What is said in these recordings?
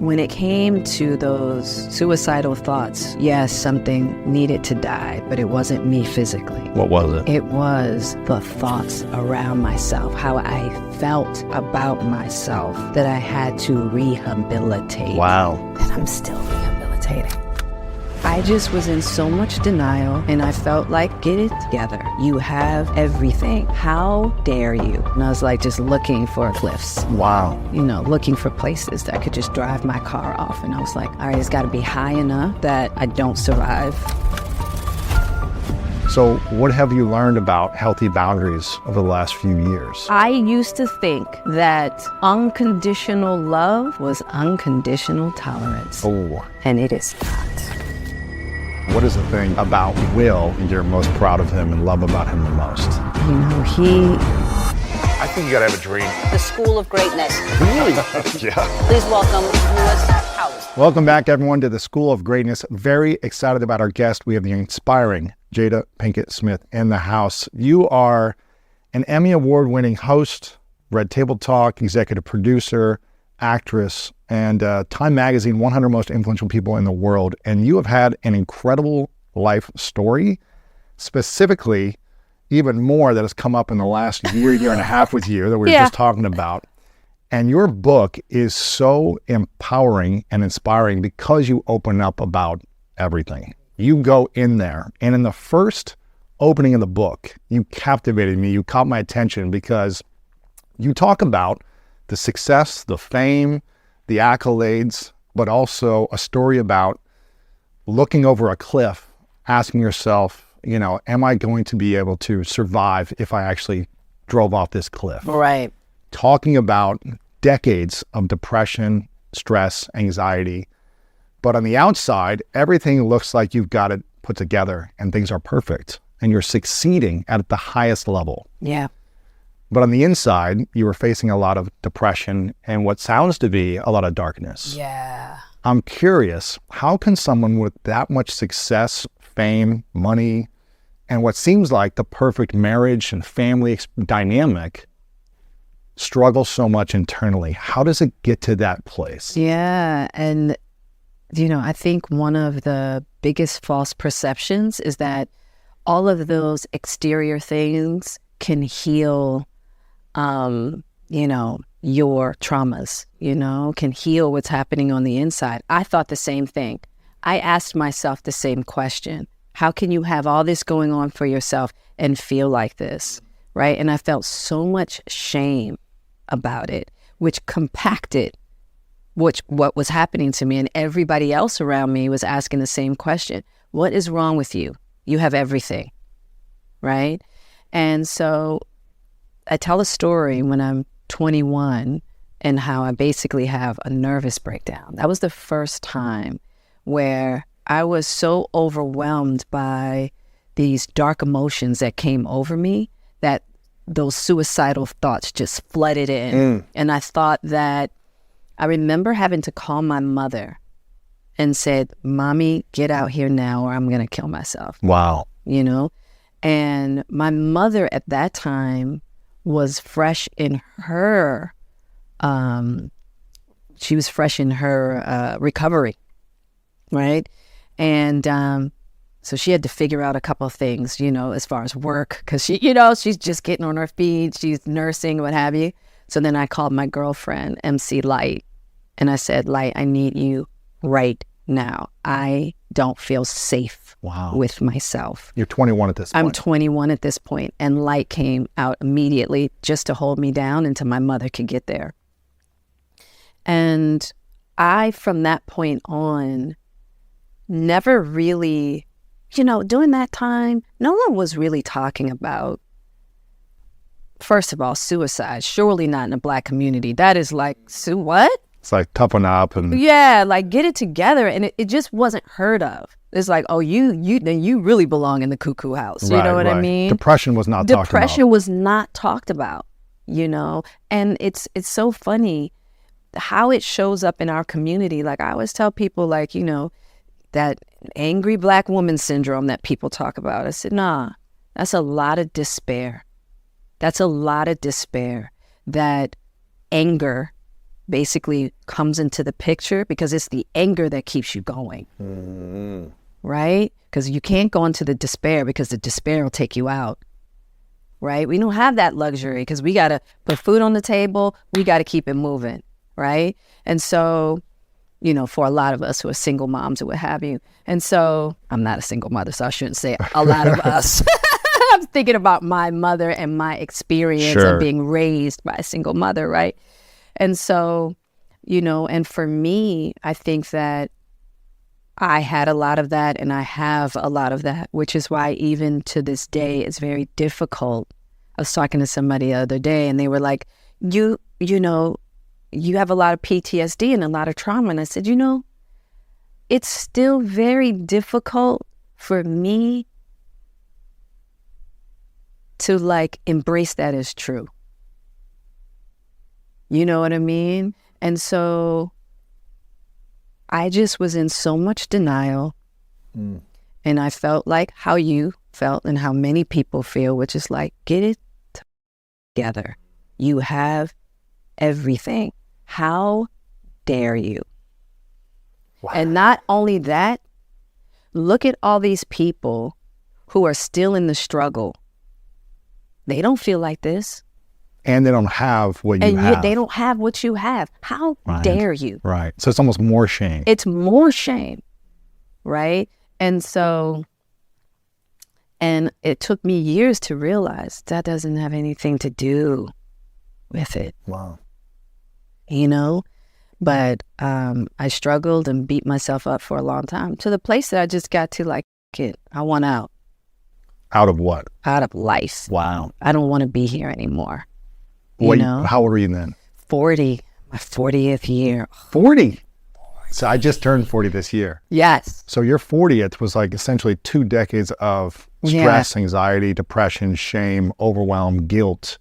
When it came to those suicidal thoughts, yes, something needed to die, but it wasn't me physically. What was it? It was the thoughts around myself, how I felt about myself, that I had to rehabilitate. Wow. And I'm still rehabilitating. I just was in so much denial, and I felt like, get it together. You have everything. How dare you? And I was like just looking for cliffs. Wow. Looking for places that I could just drive my car off. And I was like, all right, it's got to be high enough that I don't survive. So what have you learned about healthy boundaries over the last few years? I used to think that unconditional love was unconditional tolerance. Oh. And it is not. What is the thing about Will you're most proud of him and love about him the most? I think you gotta have a dream. The School of Greatness. Really? Yeah. Please welcome Lewis House. Welcome back, everyone, to the School of Greatness. Very excited about our guest. We have the inspiring Jada Pinkett Smith in the house. You are an Emmy Award-winning host, Red Table Talk, executive producer, actress, and Time Magazine 100 Most Influential People in the World. And you have had an incredible life story, specifically even more that has come up in the last year and a half with you that we were just talking about. And your book is so empowering and inspiring because you open up about everything. You go in there, and in the first opening of the book, you captivated me. You caught my attention because you talk about the success, the fame, the accolades, but also a story about looking over a cliff, asking yourself, am I going to be able to survive if I actually drove off this cliff? Right. Talking about decades of depression, stress, anxiety. But on the outside, everything looks like you've got it put together and things are perfect and you're succeeding at the highest level. Yeah. But on the inside, you were facing a lot of depression and what sounds to be a lot of darkness. Yeah. I'm curious, how can someone with that much success, fame, money, and what seems like the perfect marriage and family dynamic struggle so much internally? How does it get to that place? Yeah. And, I think one of the biggest false perceptions is that all of those exterior things can heal your traumas, can heal what's happening on the inside. I thought the same thing. I asked myself the same question. How can you have all this going on for yourself and feel like this, right? And I felt so much shame about it, which compacted what was happening to me. And everybody else around me was asking the same question. What is wrong with you? You have everything, right? And so I tell a story when I'm 21 and how I basically have a nervous breakdown. That was the first time where I was so overwhelmed by these dark emotions that came over me that those suicidal thoughts just flooded in. And I thought that, I remember having to call my mother and said, Mommy, get out here now or I'm going to kill myself. Wow. And my mother at that time was fresh in her, recovery, right? And so she had to figure out a couple of things, as far as work, because she's just getting on her feet, she's nursing, what have you. So then I called my girlfriend, MC Light, and I said, Light, I need you right now. I don't feel safe with myself. You're 21 at this point. I'm 21 at this point, and Light came out immediately just to hold me down until my mother could get there. And I, from that point on, never really, during that time, no one was really talking about, first of all, suicide. Surely not in the Black community. That is like, what? It's like toughen up and get it together. And it just wasn't heard of. It's like, oh, you really belong in the cuckoo house. You know what I mean? Depression was not talked about. Depression was not talked about, And it's so funny how it shows up in our community. Like I always tell people, that angry Black woman syndrome that people talk about. I said, nah, that's a lot of despair. That's a lot of despair. That anger basically comes into the picture, because it's the anger that keeps you going, right? Because you can't go into the despair, because the despair will take you out, right? We don't have that luxury, because we got to put food on the table. We got to keep it moving, right? And so, for a lot of us who are single moms or what have you. And so I'm not a single mother, so I shouldn't say a lot of us. I'm thinking about my mother and my experience of being raised by a single mother, right? And so, and for me, I think that I had a lot of that, and I have a lot of that, which is why even to this day, it's very difficult. I was talking to somebody the other day, and they were like, you have a lot of PTSD and a lot of trauma. And I said, it's still very difficult for me to embrace that as true. You know what I mean? And so I just was in so much denial. And I felt like how you felt and how many people feel, which is like, get it together. You have everything. How dare you? Wow. And not only that, look at all these people who are still in the struggle. They don't feel like this. And they don't have what you have. And they don't have what you have. How dare you? Right. So it's almost more shame. It's more shame, right? And so, and it took me years to realize that doesn't have anything to do with it. Wow. But I struggled and beat myself up for a long time, to the place that I just got to I want out. Out of what? Out of life. Wow. I don't want to be here anymore. How old were you then? 40, my 40th year. 40? So I just turned 40 this year. Yes. So your 40th was essentially 2 decades of stress, anxiety, depression, shame, overwhelm, guilt,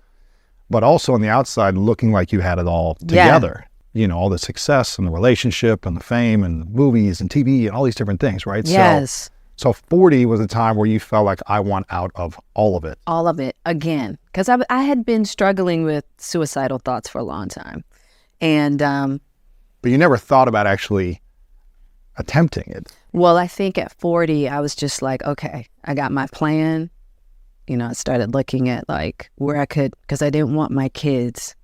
but also on the outside looking like you had it all together. All the success and the relationship and the fame and the movies and TV and all these different things, right? Yes. So 40 was a time where you felt like, I want out of all of it. All of it, again. Because I had been struggling with suicidal thoughts for a long time. And but you never thought about actually attempting it. Well, I think at 40, I was just like, okay, I got my plan. I started looking at where I could, because I didn't want my kids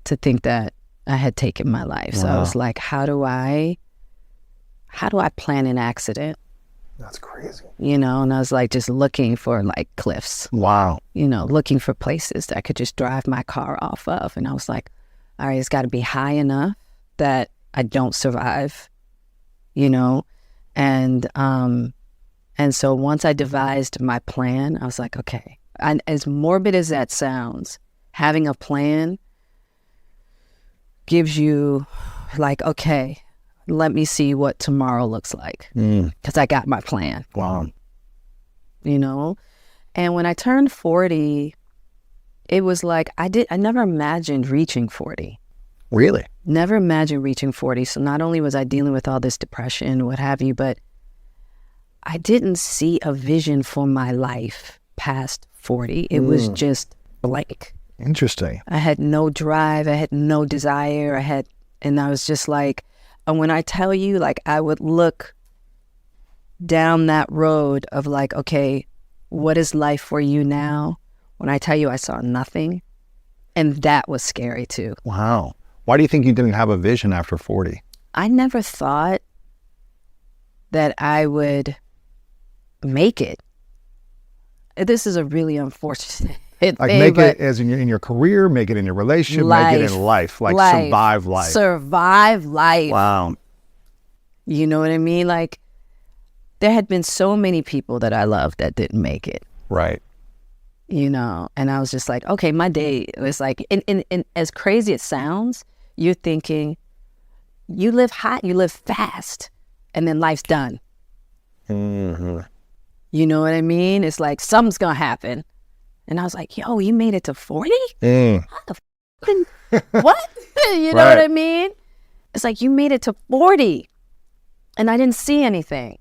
to think that I had taken my life. So I was like, how do I plan an accident? That's crazy. And I was just looking for cliffs. Wow. Looking for places that I could just drive my car off of. And I was like, all right, it's got to be high enough that I don't survive, And so once I devised my plan, I was like, okay. And as morbid as that sounds, having a plan gives you okay, let me see what tomorrow looks like, because I got my plan. Wow. And when I turned 40, it was I never imagined reaching 40. Really? Never imagined reaching 40. So not only was I dealing with all this depression, what have you, but I didn't see a vision for my life past 40. It was just blank. Interesting. I had no drive. I had no desire. And I was just and when I tell you, I would look down that road of okay, what is life for you now? When I tell you I saw nothing, and that was scary too. Wow. Why do you think you didn't have a vision after 40? I never thought that I would make it. This is a really unfortunate thing. Make it as in your career, make it in your relationship, make it in life, survive life. Survive life. Wow. You know what I mean? There had been so many people that I loved that didn't make it. Right. And I was just okay, my day was and as crazy it sounds, you're thinking, you live hot, you live fast, and then life's done. Mm-hmm. You know what I mean? It's something's gonna happen. And I was like, yo, you made it to 40? What the what? You know what I mean? It's you made it to 40. And I didn't see anything.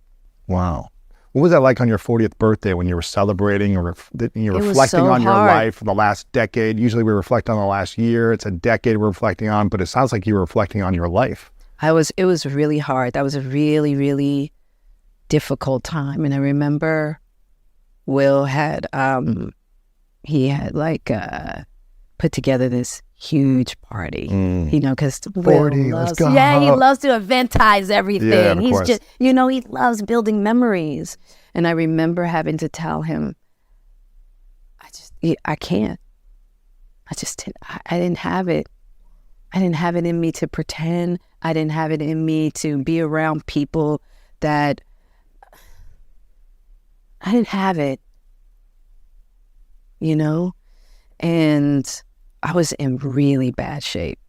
Wow. What was that like on your 40th birthday when you were celebrating or you're It was reflecting so on your hard. life for the last decade? Usually we reflect on the last year. It's a decade we're reflecting on, but it sounds like you were reflecting on your life. It was really hard. That was a really, really difficult time. And I remember Will had, he had like put together this huge party, you know, because 40, let's go. Yeah, he loves to eventize everything. Yeah, of He's course. just, you know, he loves building memories. And I remember having to tell him, I can't. I didn't have it. I didn't have it in me to pretend. I didn't have it in me to be around people that I didn't have it, you know? And I was in really bad shape.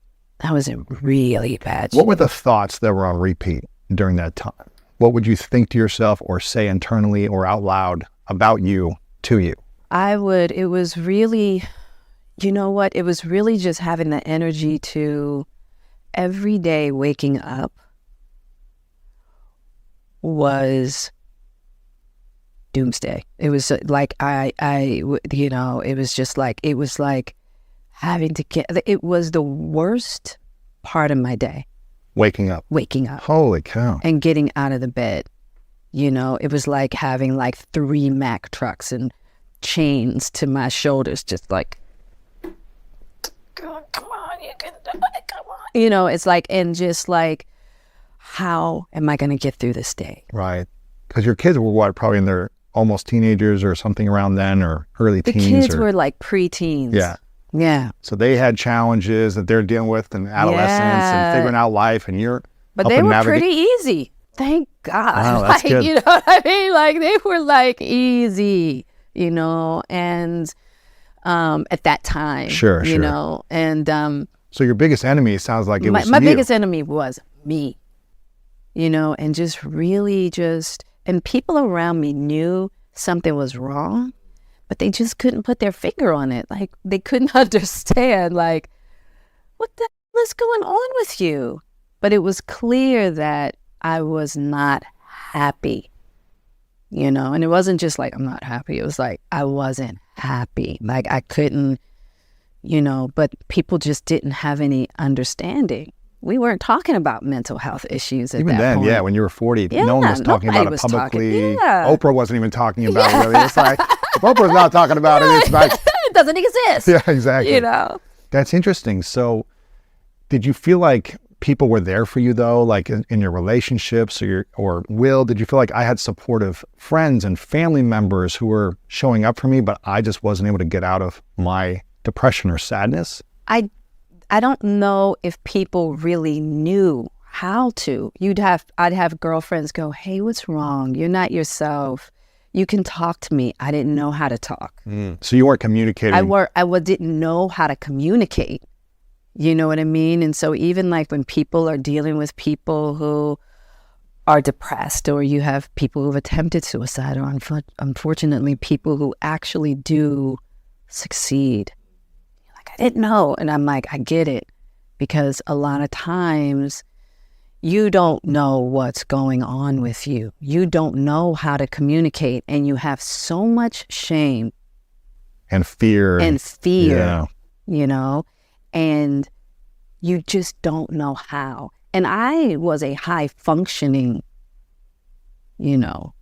I was in really bad shape. What were the thoughts that were on repeat during that time? What would you think to yourself or say internally or out loud about you to you? It was really, you know what? It was really just having the energy to every day waking up was doomsday. It was like, you know, it was just like, it was like having to it was the worst part of my day. Waking up. Holy cow. And getting out of the bed. You know, it was like having like 3 Mack trucks and chains to my shoulders, just like, come on, you can do it, come on. You know, it's like, and just like, how am I going to get through this day? Right. Because your kids were what, probably in their almost teenagers or something around then, or early The teens? kids were like pre-teens. Yeah. Yeah. So they had challenges that they're dealing with in adolescence and figuring out life, and you're But they were pretty easy. Thank God. Wow, that's like, good. You know what I mean? Like, they were like easy, you know, and at that time. Sure. You know, and so your biggest enemy sounds like it was my you. biggest enemy was me, you know, and just really and people around me knew something was wrong, but they just couldn't put their finger on it. Like, they couldn't understand, like, what the hell is going on with you? But it was clear that I was not happy, you know, and it wasn't just like, I'm not happy. It was like, I wasn't happy. Like, I couldn't, you know, but people just didn't have any understanding. We weren't talking about mental health issues at Even that then, point. yeah, when you were 40, Yeah, no one was talking nobody about it was publicly. talking. Yeah. Oprah wasn't even talking about it, really. It's like, if Oprah's not talking about it, it's like... It doesn't exist. Yeah, exactly. You know? That's interesting. So did you feel like people were there for you, though, like in your relationships or Will? Did you feel like I had supportive friends and family members who were showing up for me, but I just wasn't able to get out of my depression or sadness? I don't know if people really knew how to. I'd have girlfriends go, hey, what's wrong? You're not yourself. You can talk to me. I didn't know how to talk. So you weren't communicating. I didn't know how to communicate. You know what I mean? And so even like when people are dealing with people who are depressed, or you have people who've attempted suicide, or unfortunately people who actually do succeed, I didn't know. And I'm like, I get it. Because a lot of times you don't know what's going on with you. You don't know how to communicate, and you have so much shame. And fear. Yeah. You know, and you just don't know how. And I was a high functioning, you know,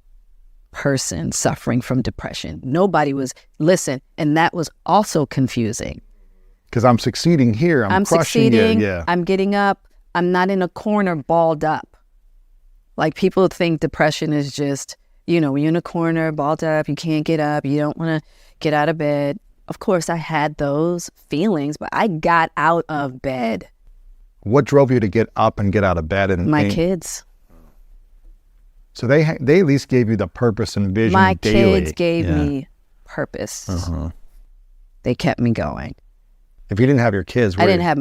person suffering from depression. Nobody was, and that was also confusing. Because I'm succeeding here. I'm crushing succeeding. it. Yeah. I'm getting up. I'm not in a corner balled up. Like, people think depression is just, you know, you're in a corner balled up. You can't get up. You don't want to get out of bed. Of course, I had those feelings, but I got out of bed. What drove you to get up and get out of bed? My kids. So they at least gave you the purpose and vision My daily. kids gave me purpose. They kept me going. If you didn't have your kids, I didn't have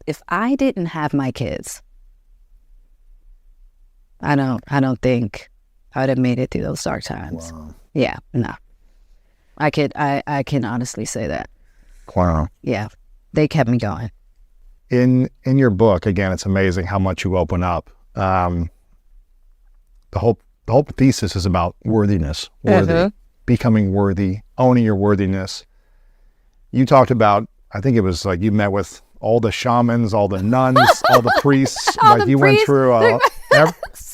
if I didn't have my kids, I don't think I would have made it through those dark times. Wow. Yeah, no. I can honestly say that. Wow. Yeah. They kept me going. In your book, again, it's amazing how much you open up. The whole the whole thesis is about worthiness, worthy, becoming worthy, owning your worthiness. You talked about, I think it was like you met with all the shamans, all the nuns, all the priests. Like you went through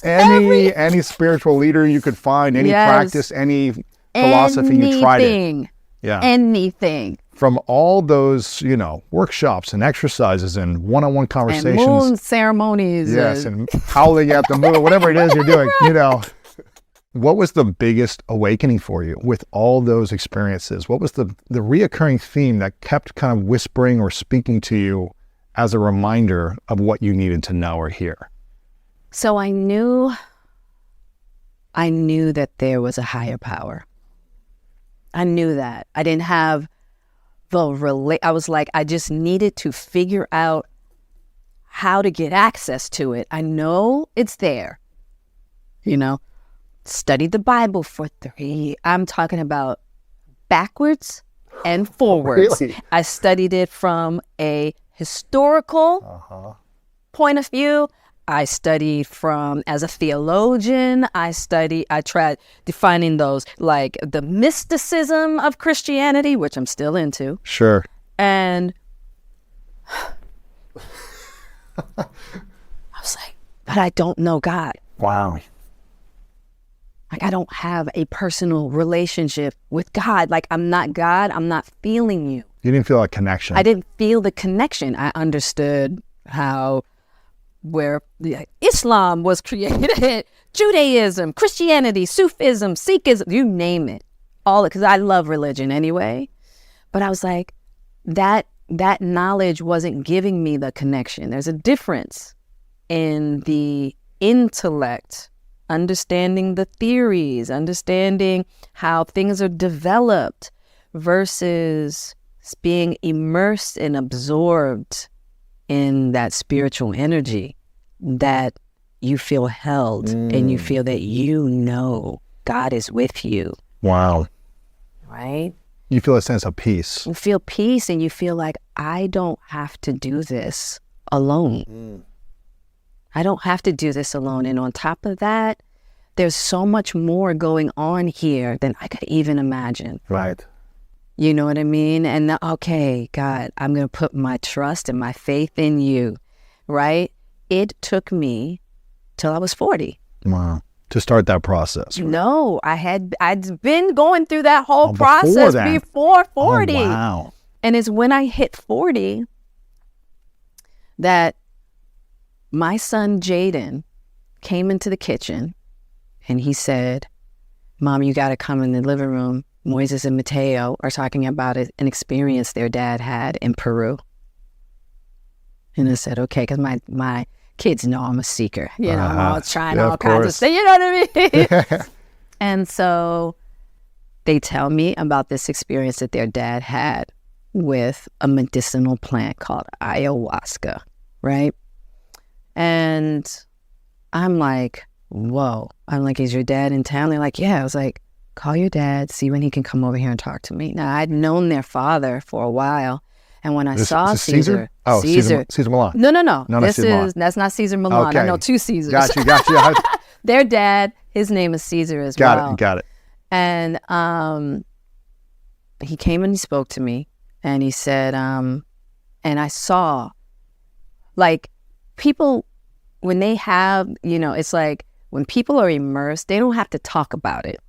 any spiritual leader you could find, any practice, any philosophy, you tried it. Yeah. Anything. From all those, workshops and exercises and one-on-one conversations. And moon ceremonies. Yes, and howling at the moon, whatever it is you're doing, What was the biggest awakening for you with all those experiences? What was the reoccurring theme that kept kind of whispering or speaking to you as a reminder of what you needed to know or hear? So I knew that there was a higher power. I knew that. I didn't have I was like, I just needed to figure out how to get access to it. I know it's there, Studied the Bible for 3. I'm talking about backwards and forwards. Really? I studied it from a historical point of view. I studied as a theologian. I tried defining those, like the mysticism of Christianity, which I'm still into. Sure. And I was like, but I don't know God. Wow. Like, I don't have a personal relationship with God. Like, I'm not God. I'm not feeling you. You didn't feel a connection. I didn't feel the connection. I understood where Islam was created, Judaism, Christianity, Sufism, Sikhism, you name it. All because I love religion anyway. But I was like, that knowledge wasn't giving me the connection. There's a difference in the intellect, understanding the theories, understanding how things are developed versus being immersed and absorbed in that spiritual energy that you feel held and you feel that God is with you. Wow. Right? You feel a sense of peace. You feel peace and you feel like, I don't have to do this alone. I don't have to do this alone. And on top of that, there's so much more going on here than I could even imagine. Right. You know what I mean? And okay, God, I'm going to put my trust and my faith in you, right? It took me till I was 40. Wow. To start that process. Right? No, I'd been going through that whole process before 40. Oh, wow. And it's when I hit 40 that my son Jaden came into the kitchen and he said, Mom, you got to come in the living room. Moises and Mateo are talking about an experience their dad had in Peru. And I said, okay, because my kids know I'm a seeker. I'm always trying all kinds of stuff. You know what I mean? And so they tell me about this experience that their dad had with a medicinal plant called ayahuasca, right? And I'm like, whoa. I'm like, is your dad in town? They're like, yeah. I was like, call your dad, see when he can come over here and talk to me. Now, I'd known their father for a while. And when I saw Caesar. Oh, Caesar Milan. No. That's not Caesar Milan. Okay. I know 2 Caesars. Got you. Their dad, his name is Caesar as well. Got it. And he came and he spoke to me and he said, and I saw, like, people, when they have, it's like when people are immersed, they don't have to talk about it.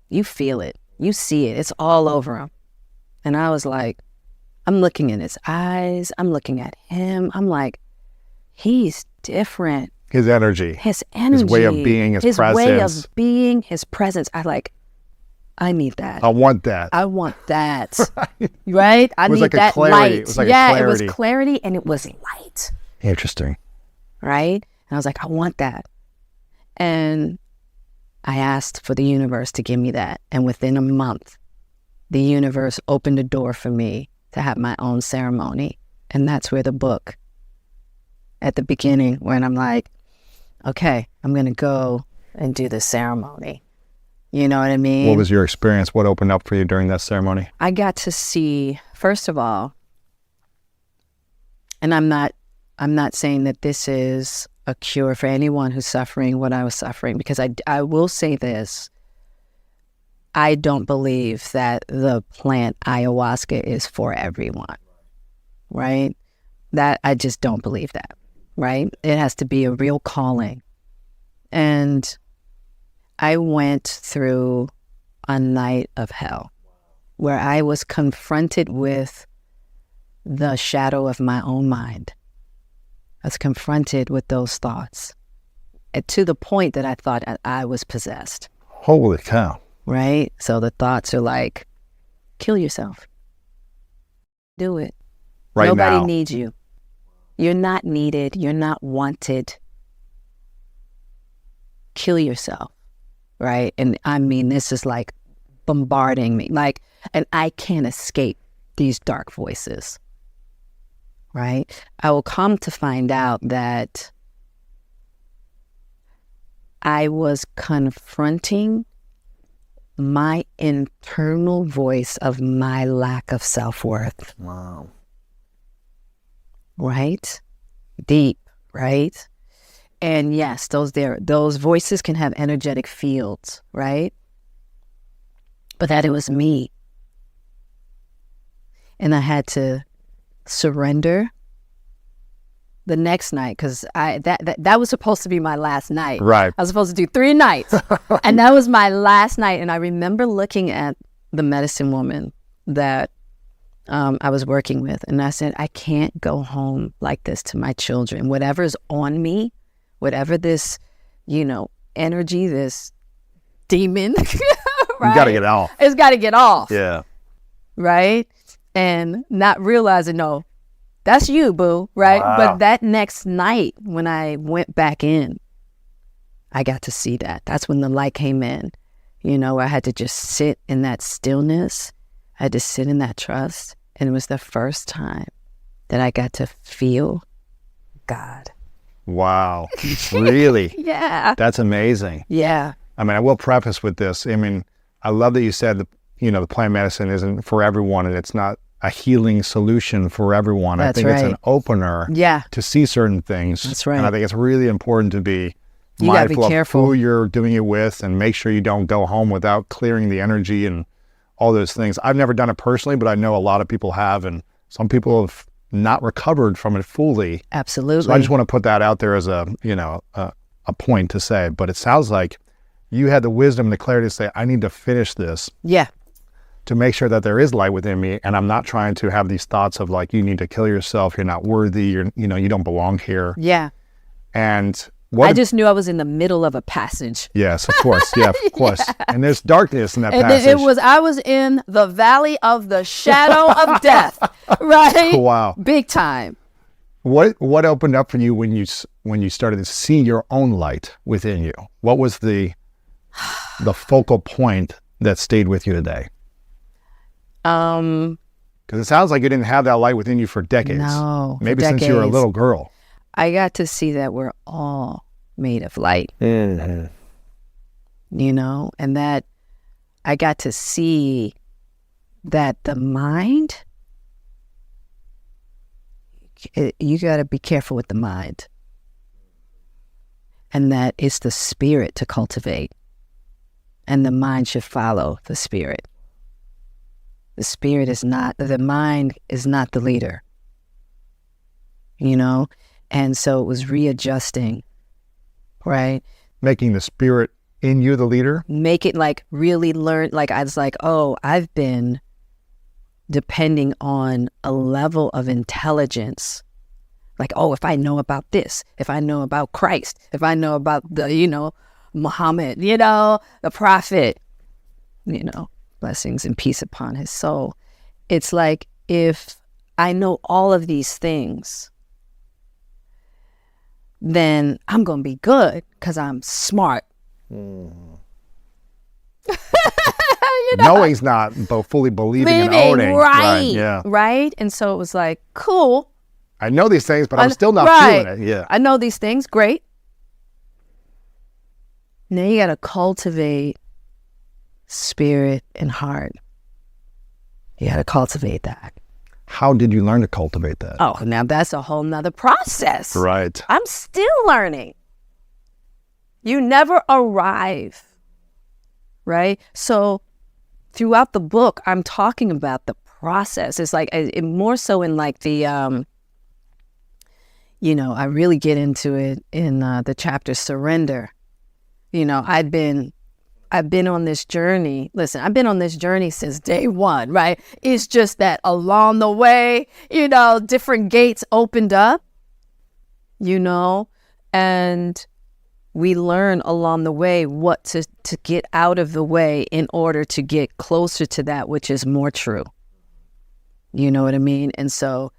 You feel it. You see it. It's all over them. And I was like, I'm looking in his eyes. I'm looking at him. I'm like, he's different. His energy. His way of being, his presence. way of being, his presence. I need that. I want that. Right? I need like that light. It was like it was clarity and it was light. Interesting. Right? And I was like, I want that. And I asked for the universe to give me that. And within a month, the universe opened a door for me to have my own ceremony. And that's where the book, at the beginning, when I'm like, okay, I'm going to go and do the ceremony. You know what I mean? What was your experience? What opened up for you during that ceremony? I got to see, first of all, and I'm not saying that this is a cure for anyone who's suffering what I was suffering, because I will say this. I don't believe that the plant ayahuasca is for everyone, right? That I just don't believe that, right? It has to be a real calling. And I went through a night of hell where I was confronted with the shadow of my own mind. I was confronted with those thoughts to the point that I thought I was possessed. Holy cow. Right? So the thoughts are like, kill yourself. Do it. Right Nobody now. needs you. You're not needed. You're not wanted. Kill yourself. Right? And I mean, this is like bombarding me. Like, and I can't escape these dark voices. Right? I will come to find out that I was confronting my internal voice of my lack of self-worth. Wow. Right? Deep, right? And yes, those voices can have energetic fields, right? But that it was me. And I had to surrender the next night, because that was supposed to be my last night. Right. I was supposed to do 3 nights. And that was my last night. And I remember looking at the medicine woman that I was working with. And I said, I can't go home like this to my children. Whatever's on me, whatever this, energy, this demon, right? You got to get off. It's got to get off. Yeah. Right? And not realizing, no, that's you, boo, right? Wow. But that next night when I went back in, I got to see that. That's when the light came in. I had to just sit in that stillness. I had to sit in that trust. And it was the first time that I got to feel God. Wow. Really? Yeah. That's amazing. Yeah. I mean, I will preface with this. I mean, I love that you said that, the plant medicine isn't for everyone, and it's not a healing solution for everyone. That's I think it's right. an opener Yeah. to see certain things. That's right. And I think it's really important to be You gotta be mindful of careful. who you're doing it with, and make sure you don't go home without clearing the energy and all those things. I've never done it personally, but I know a lot of people have, and some people have not recovered from it fully. Absolutely. So I just want to put that out there as a point to say. But it sounds like you had the wisdom and the clarity to say, I need to finish this Yeah. to make sure that there is light within me, and I'm not trying to have these thoughts of like, you need to kill yourself, you're not worthy, you don't belong here. Yeah. And I just knew I was in the middle of a passage. yes, of course, yeah, of course. And there's darkness in that And passage. I was in the valley of the shadow of death, right? Wow. Big time. What opened up for you when you started to see your own light within you? What was the focal point that stayed with you today? Because it sounds like you didn't have that light within you for decades. No, for Maybe since you were a decades. little girl. I got to see that we're all made of light, Mm-hmm. and that I got to see that the mind, you got to be careful with the mind, and that it's the spirit to cultivate, and the mind should follow the spirit. The mind is not the leader, and so it was readjusting, right? Making the spirit in you the leader. Make it like really learn, like I was like, oh, I've been depending on a level of intelligence. Like, oh, if I know about this, if I know about Christ, if I know about the, Muhammad, the prophet, blessings and peace upon his soul. It's like, if I know all of these things, then I'm going to be good because I'm smart. Knowing's not, but fully believing and owning. Right. Yeah. Right. And so it was like, cool. I know these things, but I'm still not right. feeling it. Yeah. I know these things. Great. Now you got to cultivate spirit and heart. You got to cultivate that. How did you learn to cultivate that? Oh, now that's a whole nother process. Right. I'm still learning. You never arrive, right? So throughout the book, I'm talking about the process. It's like more so in like the, I really get into it in the chapter Surrender. I've been on this journey. Listen, I've been on this journey since day one, right? It's just that along the way, different gates opened up, and we learn along the way what to get out of the way in order to get closer to that which is more true. You know what I mean? And so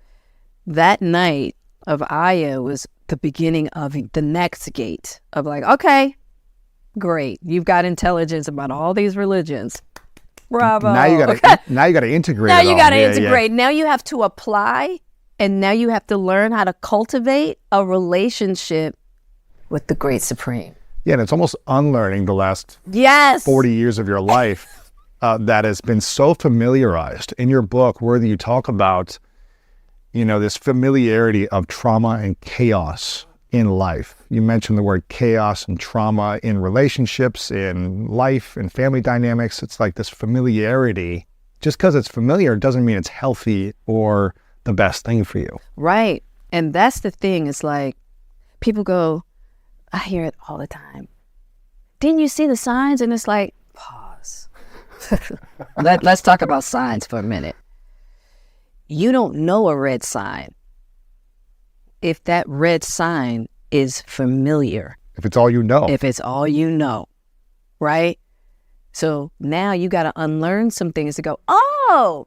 that night of Aya was the beginning of the next gate of like, okay, great. You've got intelligence about all these religions. Bravo. Now you got to integrate. Now it you all. got to Yeah, integrate. Now you have to apply, and now you have to learn how to cultivate a relationship with the Great Supreme. Yeah, and it's almost unlearning the last Yes. 40 years of your life that has been so familiarized. In your book, where you talk about, this familiarity of trauma and chaos in life. You mentioned the word chaos and trauma in relationships, in life, and family dynamics. It's like this familiarity. Just because it's familiar doesn't mean it's healthy or the best thing for you. Right. And that's the thing. It's like people go, I hear it all the time. Didn't you see the signs? And it's like, pause. Let's talk about signs for a minute. You don't know a red sign if that red sign is familiar. If it's all you know. If it's all you know, right? So now you got to unlearn some things to go, oh,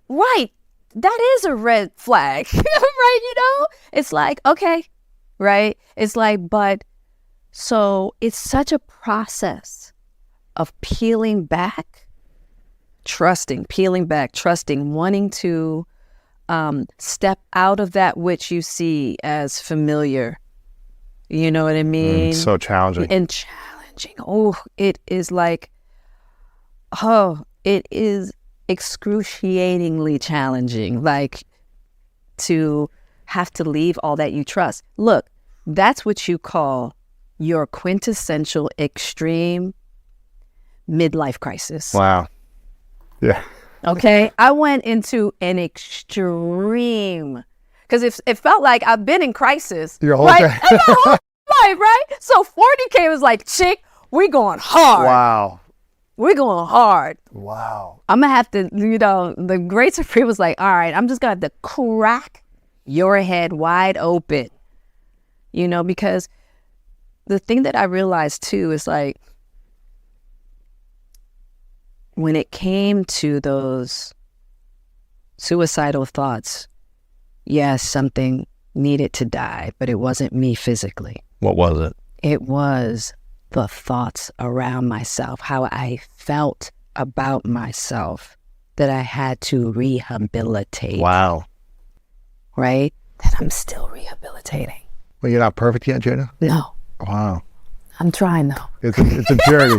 right, that is a red flag, right? It's like, okay, right? It's like, but so it's such a process of peeling back, peeling back, trusting, wanting to step out of that which you see as familiar. You know what I mean? So challenging. And challenging. Oh, it is like, it is excruciatingly challenging, like to have to leave all that you trust. Look, that's what you call your quintessential extreme midlife crisis. Wow. Yeah. Okay. I went into an extreme because it felt like I've been in crisis. Your whole right? day. And my whole life, right? So 40K was like, chick, we going hard. Wow. We're going hard. Wow. I'm going to have to, the Great Supreme was like, all right, I'm just going to have to crack your head wide open, because the thing that I realized too is like, when it came to those suicidal thoughts, yes, something needed to die, but it wasn't me physically. What was it? It was the thoughts around myself, how I felt about myself that I had to rehabilitate. Wow. Right? That I'm still rehabilitating. Well, you're not perfect yet, Jada? No. Wow. I'm trying though. It's a journey.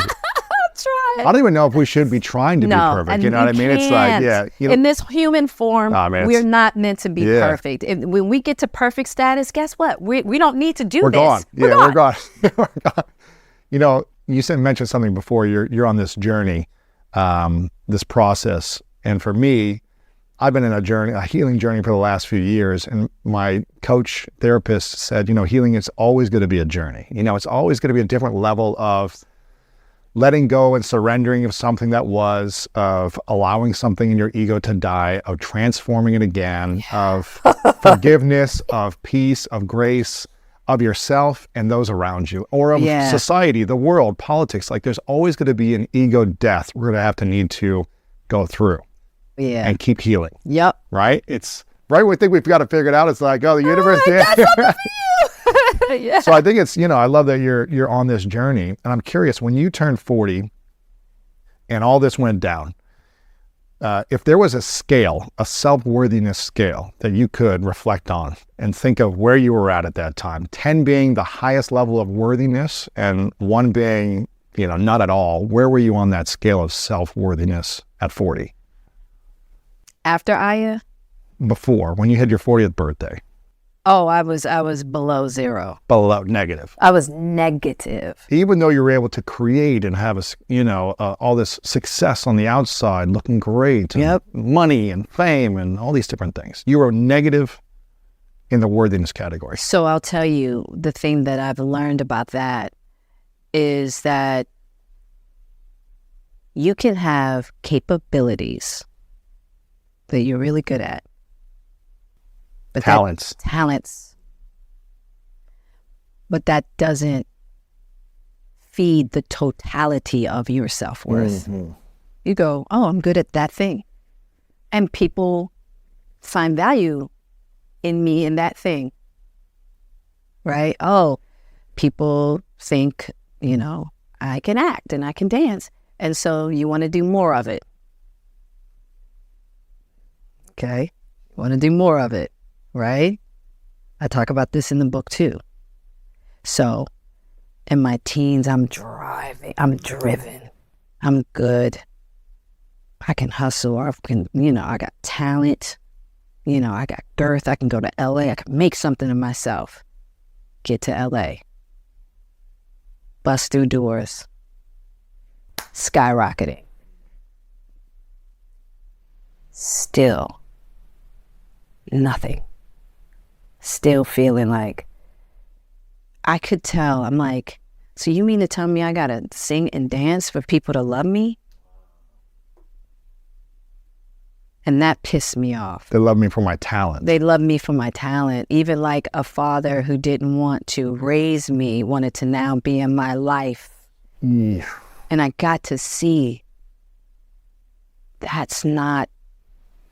Try. I don't even know if we should be trying to be perfect. You know what I mean? It's like, yeah. In this human form, we're not meant to be perfect. When we get to perfect status, guess what? We don't need to do we're this. Gone. We're gone. We're gone. We're gone. You mentioned something before. You're on this journey, this process. And for me, I've been in a healing journey for the last few years. And my coach, therapist said, healing is always going to be a journey. It's always going to be a different level of letting go and surrendering of something that was, of allowing something in your ego to die, of transforming it again, of forgiveness, of peace, of grace, of yourself and those around you, or of society, the world, politics. Like there's always going to be an ego death we're going to need to go through and keep healing. Yep. Right? It's right. We think we've got to figure it out. It's like, the universe did. Yeah. So I think it's, I love that you're on this journey. And I'm curious, when you turned 40 and all this went down, if there was a scale, a self-worthiness scale that you could reflect on and think of where you were at that time, 10 being the highest level of worthiness and 1 being, not at all, where were you on that scale of self-worthiness at 40? After Aya? before when you had your 40th birthday? Oh, I was below zero. Below negative. I was negative. Even though you were able to create and have all this success on the outside, looking great, and Yep. money and fame and all these different things, you were negative in the worthiness category. So I'll tell you, the thing that I've learned about that is that you can have capabilities that you're really good at. But talents. But that doesn't feed the totality of your self-worth. Mm-hmm. You go, oh, I'm good at that thing. And people find value in me in that thing. Right? Oh, people think, I can act and I can dance. And so you want to do more of it. Okay? You want to do more of it. Right? I talk about this in the book too. So in my teens, I'm driven, I'm good. I can hustle, I got talent, I got girth, I can go to LA, I can make something of myself. Get to LA. Bust through doors. Skyrocketing. Still nothing. Still feeling like I could tell. I'm like, so you mean to tell me I gotta sing and dance for people to love me? And that pissed me off. They love me for my talent. They love me for my talent. Even like a father who didn't want to raise me wanted to now be in my life. Yeah. And I got to see that's not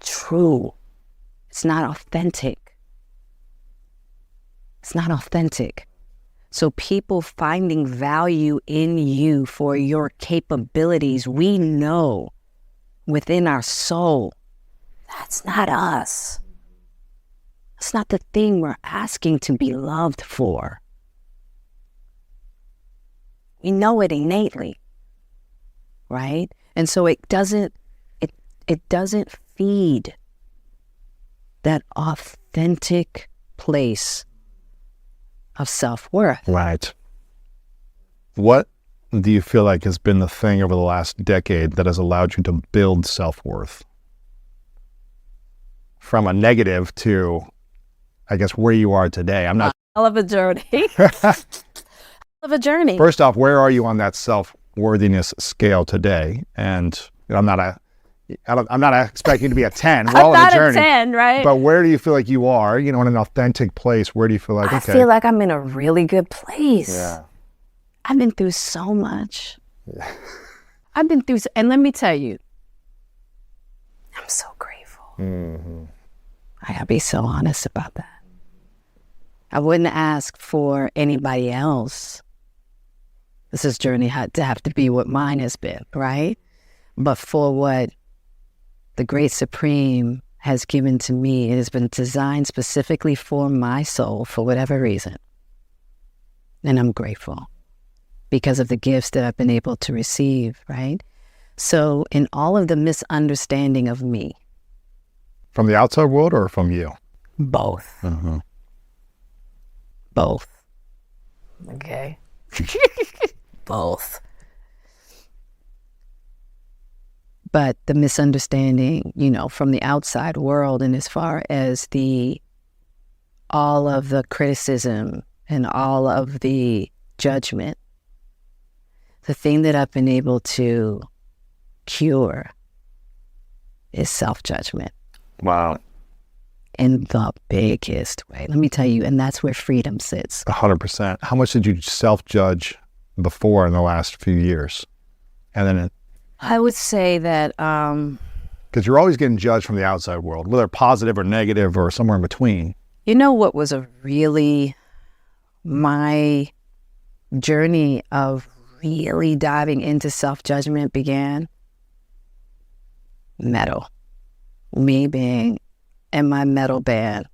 true. It's not authentic. It's not authentic. So people finding value in you for your capabilities, we know within our soul, that's not us. It's not the thing we're asking to be loved for. We know it innately, right? And so it doesn't feed that authentic place of self-worth. Right. What do you feel like has been the thing over the last decade that has allowed you to build self-worth? From a negative to, I guess, where you are today. I'm not... Hell of a journey. Hell of a journey. First off, where are you on that self-worthiness scale today? And I'm not expecting you to be a 10. We're all on a journey. I'm not a 10, right? But where do you feel like you are, in an authentic place? Where do you feel like, I feel like I'm in a really good place. Yeah. I've been through so much. Yeah. I've been through, and let me tell you, I'm so grateful. Mm-hmm. I gotta be so honest about that. I wouldn't ask for anybody else. This journey had to have to be what mine has been, right? But for what the Great Supreme has given to me, it has been designed specifically for my soul for whatever reason. And I'm grateful because of the gifts that I've been able to receive, right? So in all of the misunderstanding of me. From the outside world or from you? Both. Mm-hmm. Both. Okay. Both. But the misunderstanding, from the outside world, and as far as all of the criticism and all of the judgment, the thing that I've been able to cure is self-judgment. Wow. In the biggest way. Let me tell you, and that's where freedom sits. 100%. How much did you self-judge before in the last few years? And then I would say that... because you're always getting judged from the outside world, whether positive or negative or somewhere in between. You know what was my journey of really diving into self-judgment began? Metal. Me being in my metal band,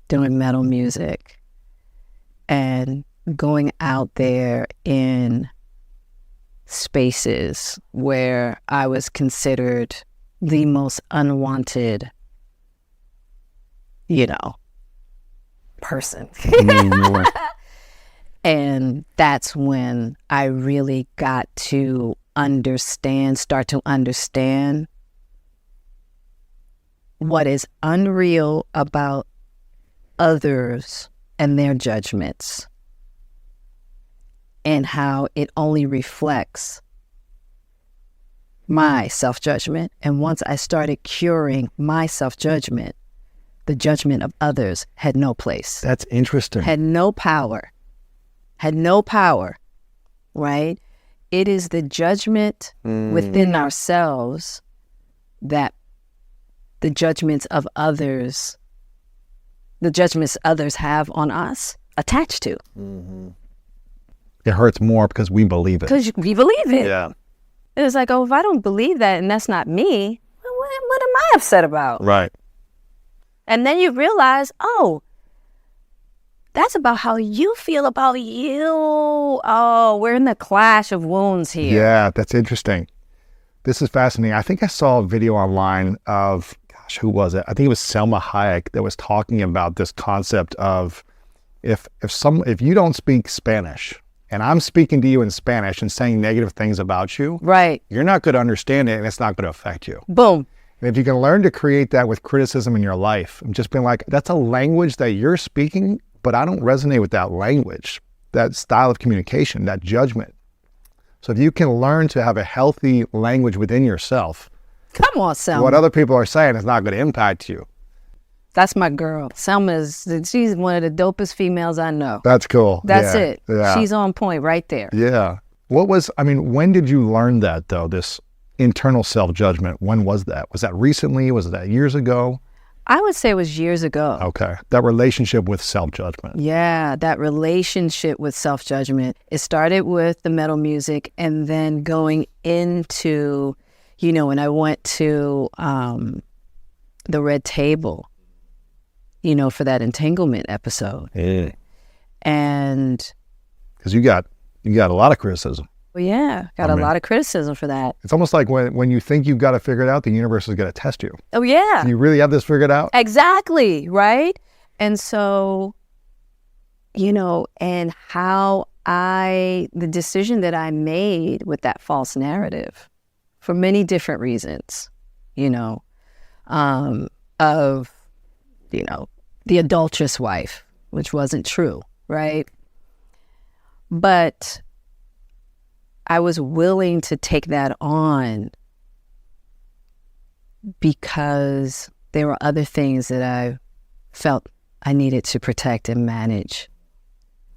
doing metal music, and going out there in spaces where I was considered the most unwanted person. Mm, And that's when I really got to start to understand what is unreal about others and their judgments, and how it only reflects my self-judgment. And once I started curing my self-judgment, the judgment of others had no place, that's interesting. had no power, right? It is the judgment within ourselves that the judgments others have on us attached to. It hurts more because we believe it. Because we believe it. Yeah. It's like, oh, if I don't believe that and that's not me, what am I upset about? Right. And then you realize, oh, that's about how you feel about you. Oh, we're in the clash of wounds here. Yeah, that's interesting. This is fascinating. I think I saw a video online of, gosh, who was it? I think it was Selma Hayek that was talking about this concept of if you don't speak Spanish and I'm speaking to you in Spanish and saying negative things about you, Right. you're not going to understand it and it's not going to affect you. Boom. And if you can learn to create that with criticism in your life, and just being like, that's a language that you're speaking, but I don't resonate with that language, that style of communication, that judgment. So if you can learn to have a healthy language within yourself, Come on, Selma. what other people are saying is not going to impact you. That's my girl. Selma she's one of the dopest females I know. That's cool. That's Yeah. it. Yeah. She's on point right there. Yeah. When did you learn that though, this internal self-judgment? When was that? Was that recently? Was that years ago? I would say it was years ago. Okay. That relationship with self-judgment. Yeah, that relationship with self-judgment. It started with the metal music and then going into, when I went to the Red Table, for that entanglement episode. Yeah. And Because you got a lot of criticism. well, yeah, got a lot of criticism for that. It's almost like when you think you've got it figured out, the universe is going to test you. Oh, yeah. Do you really have this figured out? Exactly, right? And so, and how the decision that I made with that false narrative for many different reasons, of, the adulterous wife, which wasn't true, right? But I was willing to take that on because there were other things that I felt I needed to protect and manage,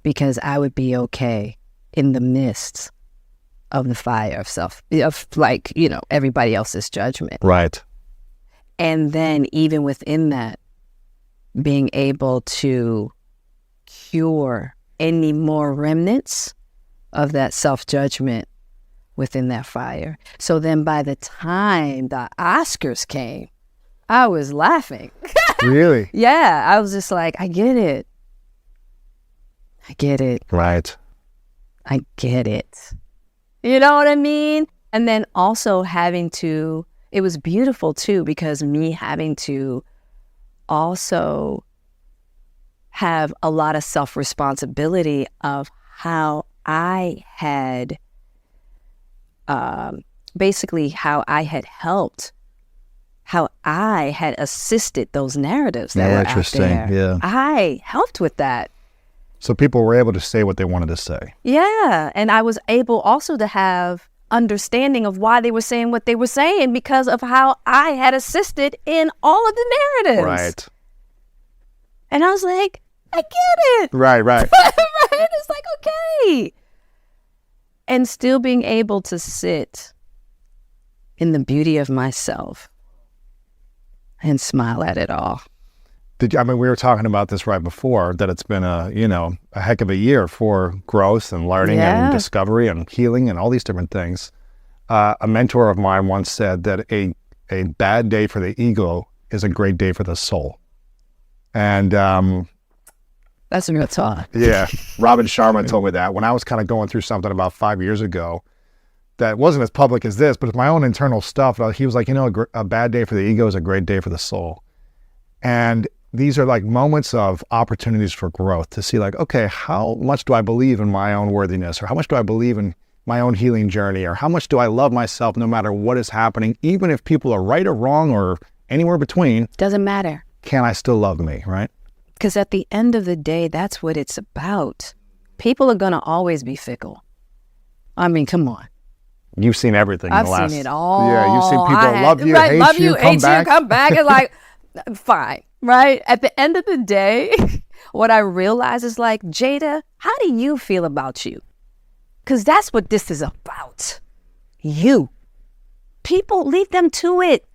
because I would be okay in the midst of the fire of everybody else's judgment. Right. And then even within that, being able to cure any more remnants of that self-judgment within that fire. So then by the time the Oscars came, I was laughing. Really? Yeah, I was just like, I get it. I get it. Right. I get it. You know what I mean? And then also it was beautiful too, because me having to also have a lot of self-responsibility of how I had, basically how I had helped, how I had assisted those narratives that were out there. Yeah. I helped with that. So people were able to say what they wanted to say. Yeah, and I was able also to have understanding of why they were saying what they were saying because of how I had assisted in all of the narratives. Right. And I was like, I get it. Right. Right? It's like, okay. And still being able to sit in the beauty of myself and smile at it all. We were talking about this right before, that it's been a heck of a year for growth and learning and discovery and healing and all these different things. A mentor of mine once said that a bad day for the ego is a great day for the soul. And that's a real talk. yeah, Robin Sharma told me that when I was kind of going through something about 5 years ago that wasn't as public as this, but it's my own internal stuff. He was like, a bad day for the ego is a great day for the soul. And these are like moments of opportunities for growth to see like, okay, how much do I believe in my own worthiness, or how much do I believe in my own healing journey, or how much do I love myself no matter what is happening, even if people are right or wrong or anywhere between. Doesn't matter. Can I still love me, right? Because at the end of the day, that's what it's about. People are going to always be fickle. I mean, come on. You've seen everything in I've the last... seen it all. Yeah, you've seen people love you, right, hate love you, come back. come back, and like, fine, right? At the end of the day, what I realize is like, Jada, how do you feel about you? Because that's what this is about. You. People, leave them to it.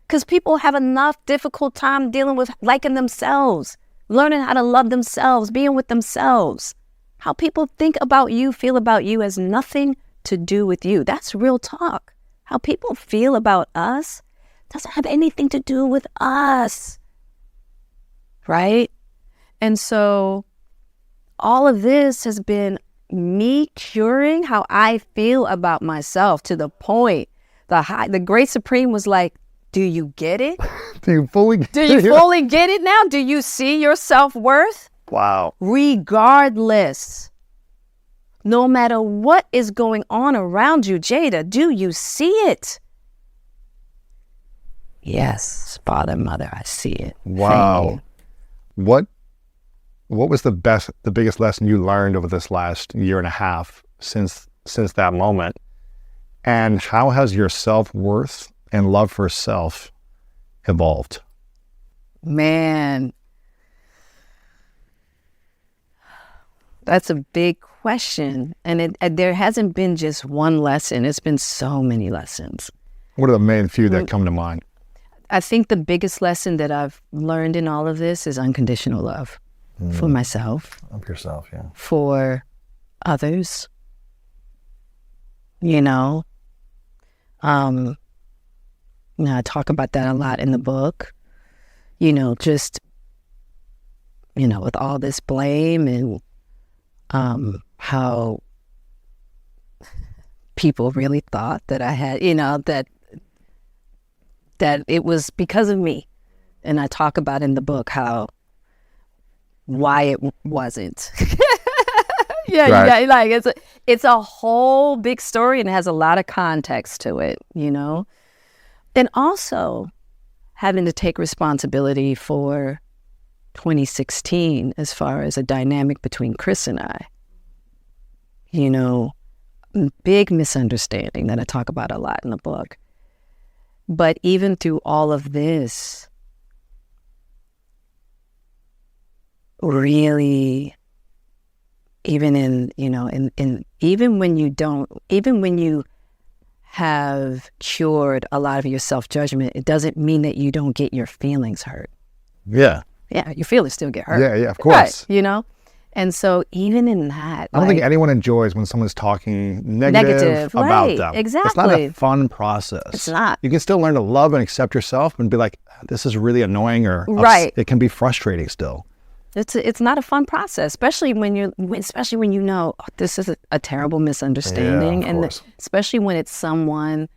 Because people have enough difficult time dealing with liking themselves, learning how to love themselves, being with themselves. How people think about you, feel about you has nothing to do with you. That's real talk. How people feel about us doesn't have anything to do with us. Right? And so all of this has been me curing how I feel about myself to the point the Great Supreme was like, do you get it? Do you fully get Do you fully get it now? Do you see your self-worth? Wow. Regardless, no matter what is going on around you, Jada, do you see it? Yes, Father, Mother, I see it. Wow. What was the biggest lesson you learned over this last year and a half since that moment? And how has your self-worth and love for self evolved? Man, that's a big question. And there hasn't been just one lesson. It's been so many lessons. What are the main few that come to mind? I think the biggest lesson that I've learned in all of this is unconditional love for myself. Of yourself, yeah. For others. You know, I talk about that a lot in the book. You know, just, with all this blame and how people really thought that I had, that it was because of me. And I talk about in the book why it wasn't. Right. Yeah, like it's a whole big story and it has a lot of context to it, And also having to take responsibility for 2016 as far as a dynamic between Chris and I. Big misunderstanding that I talk about a lot in the book. But even through all of this, really, even when you have cured a lot of your self-judgment, it doesn't mean that you don't get your feelings hurt. Yeah. Yeah, your feelings still get hurt. Yeah, of course. Right, And so even in that, I don't think anyone enjoys when someone's talking negative about right, them. Exactly. It's not a fun process. It's not. You can still learn to love and accept yourself and be like, this is really annoying, or right. It can be frustrating still. It's not a fun process, especially when you know this is a terrible misunderstanding, Yeah, and especially when it's someone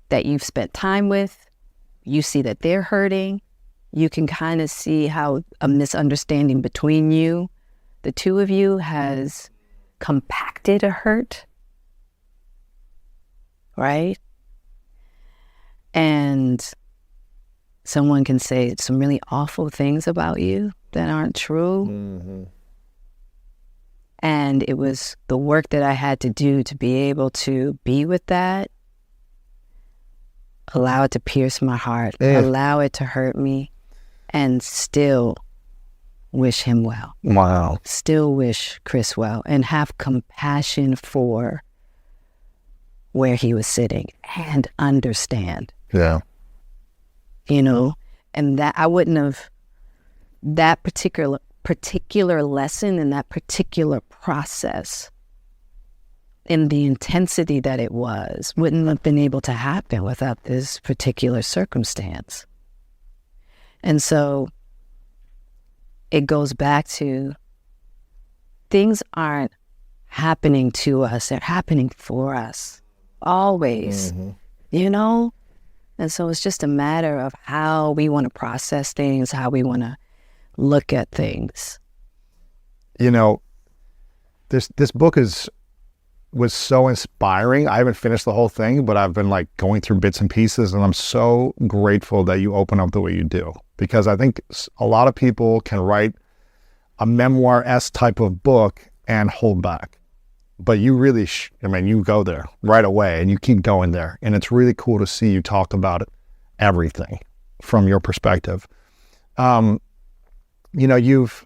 that you've spent time with, you see that they're hurting, you can kind of see how a misunderstanding between you, the two of you, has compacted a hurt, right? And someone can say some really awful things about you that aren't true. Mm-hmm. And it was the work that I had to do to be able to be with that, allow it to pierce my heart, allow it to hurt me, and still wish him well. Wow. Still wish Chris well, and have compassion for where he was sitting and understand. Yeah. And that I wouldn't have, that particular lesson and that particular process in the intensity that it was wouldn't have been able to happen without this particular circumstance. And so it goes back to, things aren't happening to us, they're happening for us, always, And so it's just a matter of how we want to process things, how we want to look at things. You know, this book was so inspiring. I haven't finished the whole thing, but I've been like going through bits and pieces, and I'm so grateful that you open up the way you do, because I think a lot of people can write a memoir-esque type of book and hold back. But you really, you go there right away and you keep going there. And it's really cool to see you talk about everything from your perspective. You know, you've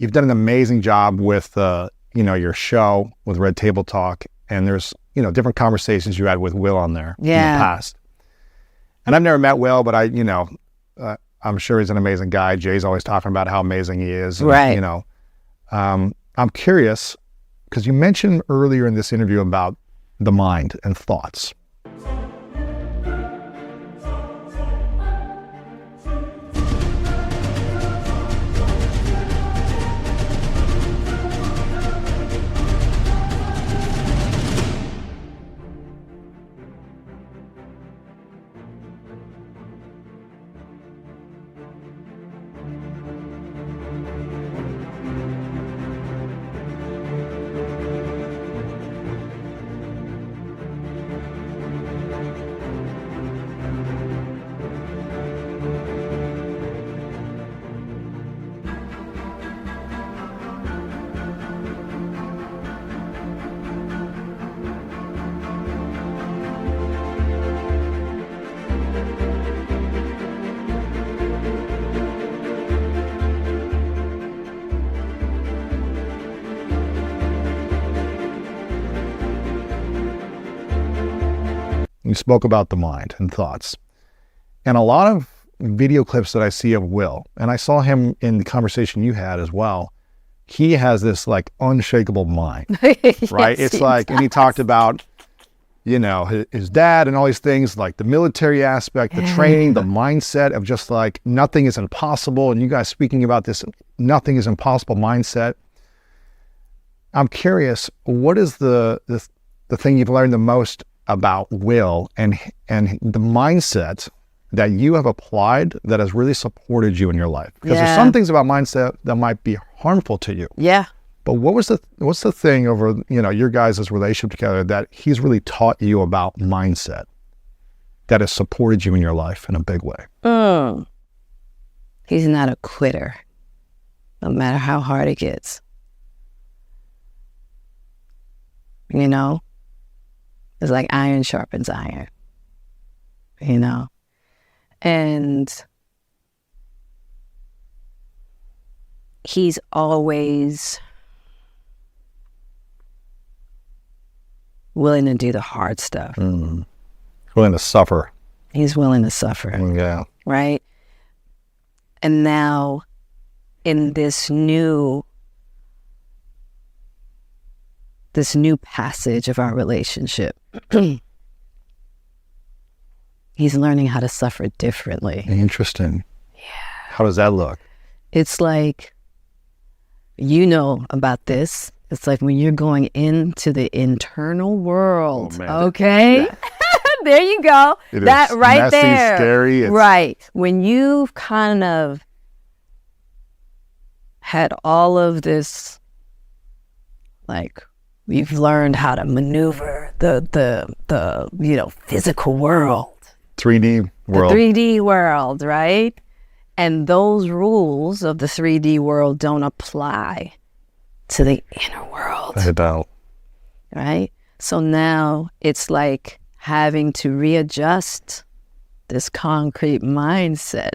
done an amazing job with, your show with Red Table Talk. And there's, different conversations you had with Will on there in the past. And I've never met Will, but I'm sure he's an amazing guy. Jay's always talking about how amazing he is. And, Right. I'm curious, because you mentioned earlier in this interview about the mind and thoughts. You spoke about the mind and thoughts. And a lot of video clips that I see of Will, and I saw him in the conversation you had as well, he has this like unshakable mind, right? It's like, and he talked about, his dad and all these things, like the military aspect, the training, the mindset of just like nothing is impossible. And you guys speaking about this nothing is impossible mindset. I'm curious, what is the thing you've learned the most about Will and the mindset that you have applied that has really supported you in your life? Because there's some things about mindset that might be harmful to you. Yeah. But what's the thing over, your guys' relationship together that he's really taught you about mindset that has supported you in your life in a big way? He's not a quitter, no matter how hard it gets. It's like iron sharpens iron, and he's always willing to do the hard stuff. Willing to suffer. He's willing to suffer. Yeah. Right? And now in this new passage of our relationship, he's learning how to suffer differently. Interesting. Yeah. How does that look? It's like, about this. It's like when you're going into the internal world. Okay? Yeah. There you go. That right messy, there. Scary. Right. When you've kind of had all of this, like, we've learned how to maneuver the physical world. 3D world. The 3D world, right? And those rules of the 3D world don't apply to the inner world. They don't. Right? So now it's like having to readjust this concrete mindset,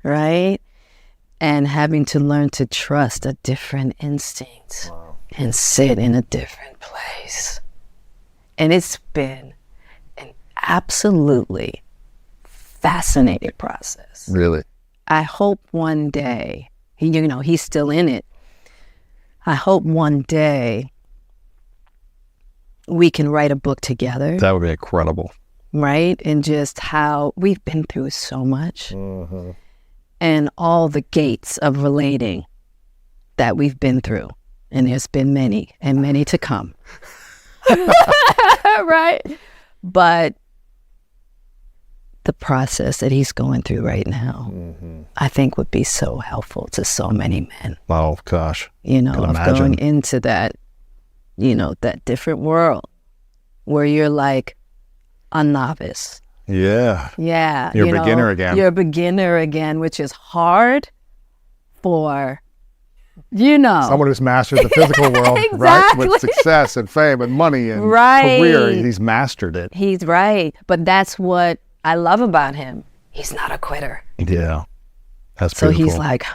right? And having to learn to trust a different instinct. Wow. And sit in a different place. And it's been an absolutely fascinating process. Really? I hope one day, he's still in it. I hope one day we can write a book together. That would be incredible. Right? And just how we've been through so much. Mm-hmm. And all the gates of relating that we've been through. And there's been many and many to come. Right? But the process that he's going through right now, I think would be so helpful to so many men. Oh, gosh. You know, Can of imagine. going into that, you know, that different world where you're like a novice. Yeah. Yeah. You're a you know, beginner again. You're a beginner again, which is hard for, you know. Someone who's mastered the physical world, right? With success and fame and money and career. He's mastered it. He's right. But that's what I love about him. He's not a quitter. Yeah. That's So beautiful. he's like,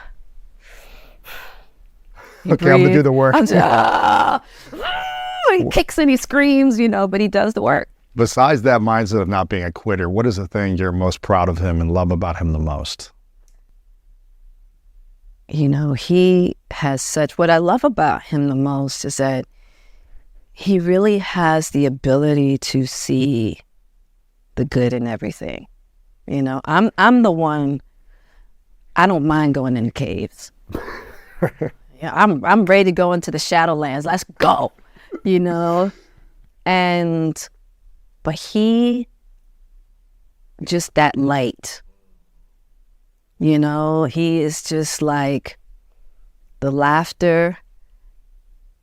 okay, I'm going to do the work. He kicks and he screams, you know, but he does the work. Besides that mindset of not being a quitter, what is the thing you're most proud of him and love about him the most? You know, he has such, what I love about him the most is that he really has the ability to see the good in everything. You know, I'm the one, I don't mind going in caves. Yeah, I'm ready to go into the Shadowlands. Let's go, you know? But he, just that light, you know, he is just like the laughter,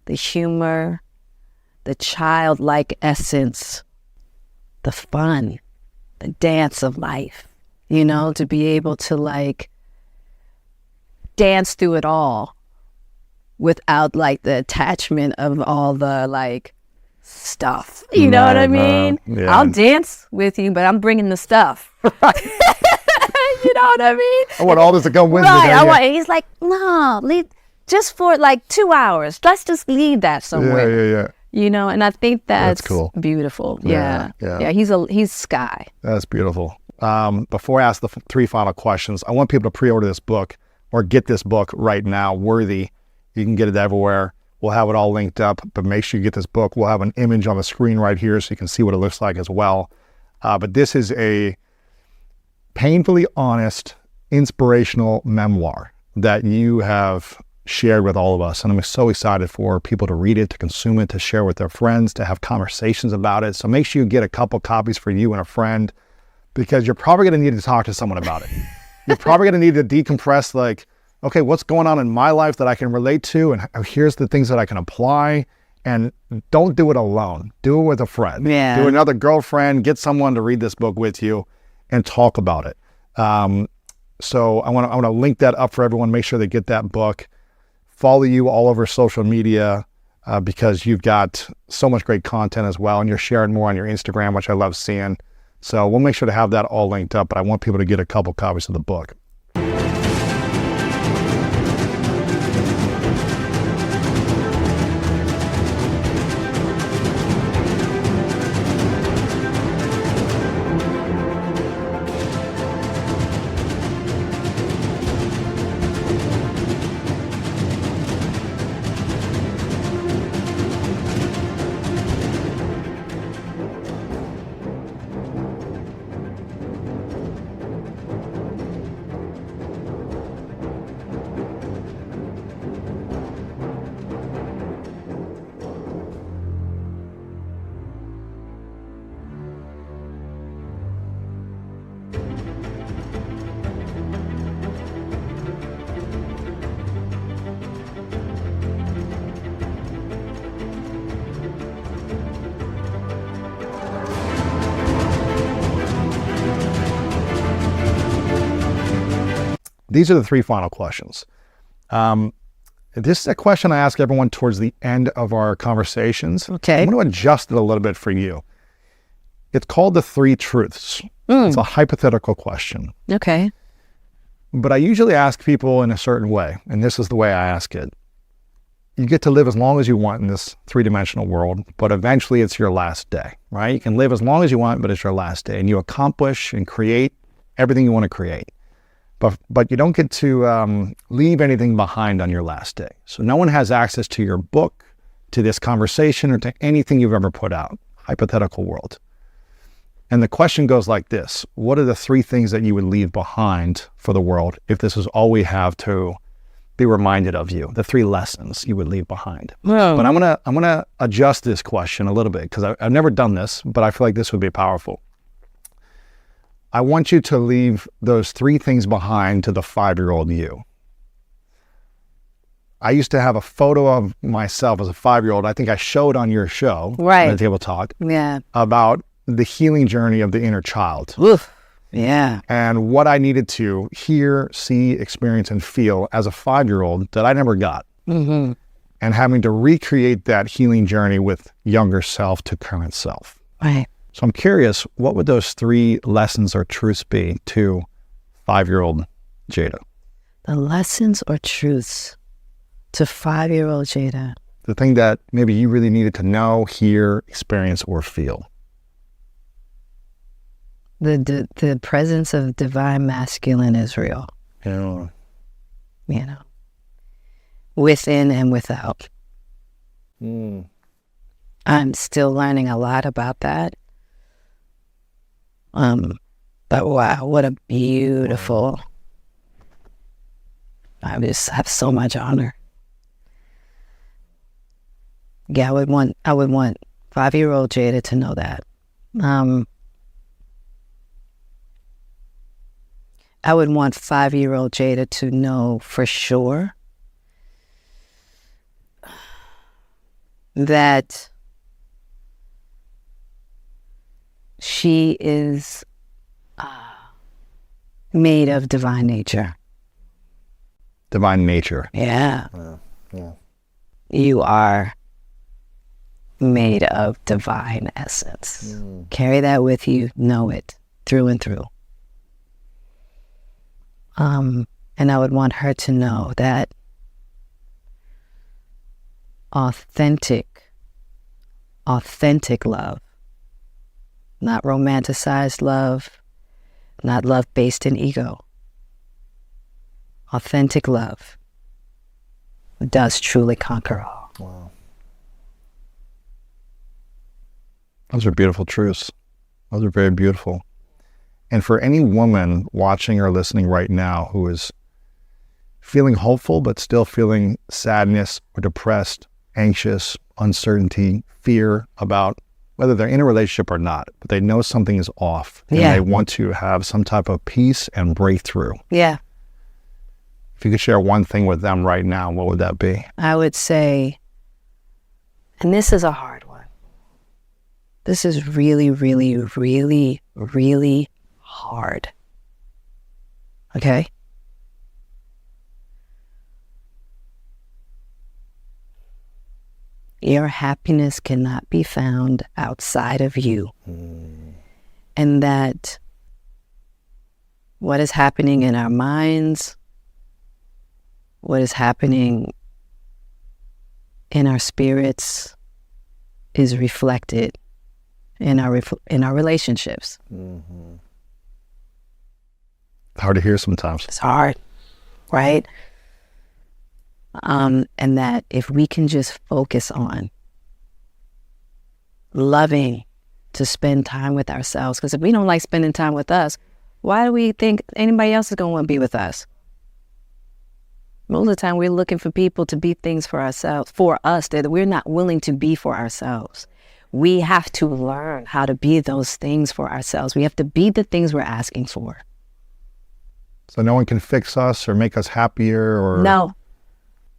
the humor, the childlike essence, the fun, the dance of life, you know, to be able to like dance through it all without like the attachment of all the like stuff. You know what I mean? Yeah. I'll dance with you, but I'm bringing the stuff. You know what I mean? I want all this to come with me. Right. He's like, no, leave just for like 2 hours. Let's just leave that somewhere. Yeah. You know, and I think that's cool. Beautiful. Yeah. Yeah. He's Sky. That's beautiful. Before I ask the three final questions, I want people to pre-order this book or get this book right now, Worthy. You can get it everywhere. We'll have it all linked up, but make sure you get this book. We'll have an image on the screen right here so you can see what it looks like as well. But this is a painfully honest, inspirational memoir that you have shared with all of us. And I'm so excited for people to read it, to consume it, to share with their friends, to have conversations about it. So make sure you get a couple copies for you and a friend, because you're probably going to need to talk to someone about it. You're probably going to need to decompress, like, okay, what's going on in my life that I can relate to? And here's the things that I can apply. And don't do it alone. Do it with a friend. Yeah. Do another girlfriend. Get someone to read this book with you and talk about it. So I want to link that up for everyone. Make sure they get that book. Follow you all over social media because you've got so much great content as well. And you're sharing more on your Instagram, which I love seeing. So we'll make sure to have that all linked up. But I want people to get a couple copies of the book. These are the three final questions. This is a question I ask everyone towards the end of our conversations. Okay. I'm going to adjust it a little bit for you. It's called the three truths. It's a hypothetical question. Okay. But I usually ask people in a certain way, and this is the way I ask it. You get to live as long as you want in this three-dimensional world, but eventually it's your last day, right? You can live as long as you want, but it's your last day, and you accomplish and create everything you want to create. But you don't get to leave anything behind on your last day. So no one has access to your book, to this conversation, or to anything you've ever put out. Hypothetical world. And the question goes like this. What are the three things that you would leave behind for the world if this is all we have to be reminded of you? The three lessons you would leave behind. Well, But I'm gonna adjust this question a little bit because I've never done this, but I feel like this would be powerful. I want you to leave those 3 things behind to the 5-year-old you. I used to have a photo of myself as a 5-year-old. I think I showed on your show, Right. Red Table Talk, Yeah. about the healing journey of the inner child. Oof. Yeah. And what I needed to hear, see, experience, and feel as a 5-year-old that I never got. Mm-hmm. And having to recreate that healing journey with younger self to current self. Right. So I'm curious, what would those 3 lessons or truths be to 5-year-old Jada? The lessons or truths to 5-year-old Jada. The thing that maybe you really needed to know, hear, experience, or feel. The presence of divine masculine is real, Yeah. you know, within and without. I'm still learning a lot about that. But wow, what a beautiful, I just have so much honor. Yeah, I would want 5-year-old Jada to know that. I would want 5-year-old Jada to know for sure that she is made of divine nature. Divine nature. Yeah. Yeah. You are made of divine essence. Carry that with you, know it through and through. And I would want her to know that authentic love, not romanticized love, not love based in ego. Authentic love does truly conquer all. Wow. Those are beautiful truths. Those are very beautiful. And for any woman watching or listening right now who is feeling hopeful but still feeling sadness or depressed, anxious, uncertainty, fear about whether they're in a relationship or not, but they know something is off and Yeah. they want to have some type of peace and breakthrough. Yeah. If you could share one thing with them right now, what would that be? I would say, and this is a hard one. This is really, really, really, really hard. Okay? Your happiness cannot be found outside of you. And that what is happening in our minds, what is happening in our spirits is reflected in our relationships. Hard to hear sometimes. It's hard, right? And that if we can just focus on loving to spend time with ourselves, because if we don't like spending time with us, why do we think anybody else is going to want to be with us? Most of the time, we're looking for people to be things for ourselves, for us, that we're not willing to be for ourselves. We have to learn how to be those things for ourselves. We have to be the things we're asking for. So no one can fix us or make us happier or... No.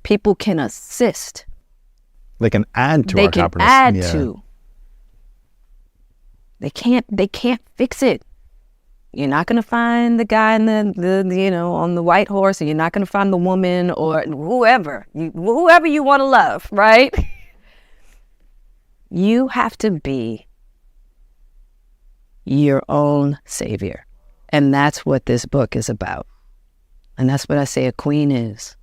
People can assist. They can add to They our can happiness. add Yeah. to. They can't fix it. You're not going to find the guy in the on the white horse, and you're not going to find the woman or whoever you want to love, right? You have to be your own savior. And that's what this book is about. And that's what I say a queen is.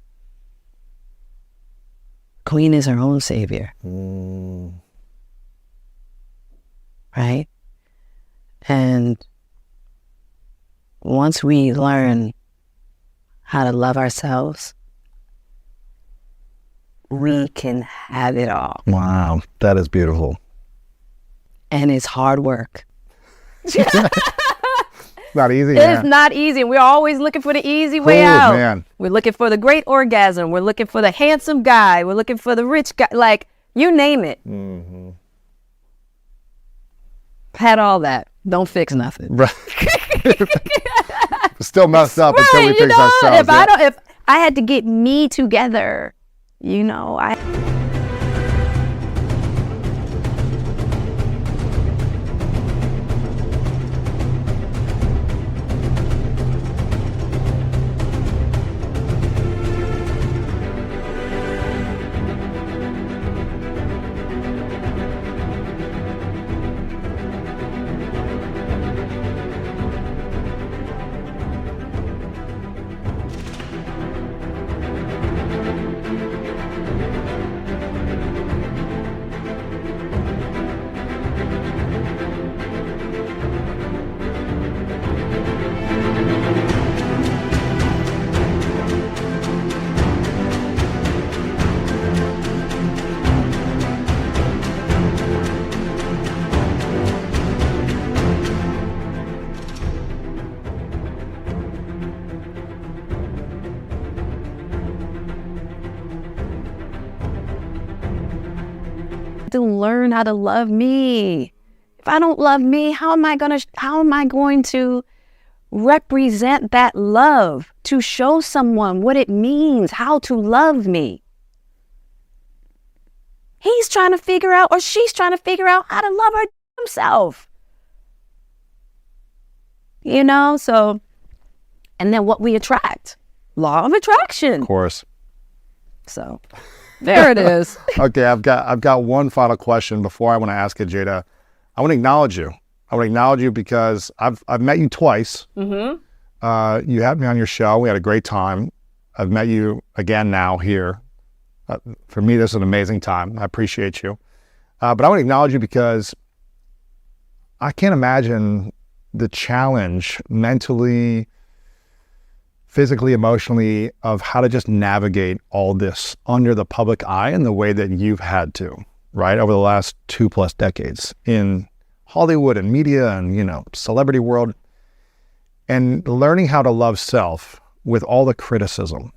Queen is her own savior. Right? And once we learn how to love ourselves, we can have it all. Wow, that is beautiful. And it's hard work. Not easy. It's not easy. We're always looking for the easy way Oh, out. man. We're looking for the great orgasm. We're looking for the handsome guy. We're looking for the rich guy. Like, you name it. Had all that. Don't fix nothing. Right. Still messed up until we fix ourselves. If I had to get me together, I. To learn how to love me. If I don't love me, how am I going to represent that love to show someone what it means, how to love me? He's trying to figure out, or she's trying to figure out how to love himself. So, and then what we attract, law of attraction. Of course. So there it is. Okay, I've got one final question before I want to ask it, Jada. I want to acknowledge you. I want to acknowledge you because I've met you twice. Mm-hmm. You had me on your show. We had a great time. I've met you again now here. For me, this is an amazing time. I appreciate you. But I want to acknowledge you because I can't imagine the challenge mentally, physically, emotionally, of how to just navigate all this under the public eye in the way that you've had to, right? Over the last 2+ decades in Hollywood and media and, celebrity world, and learning how to love self with all the criticism.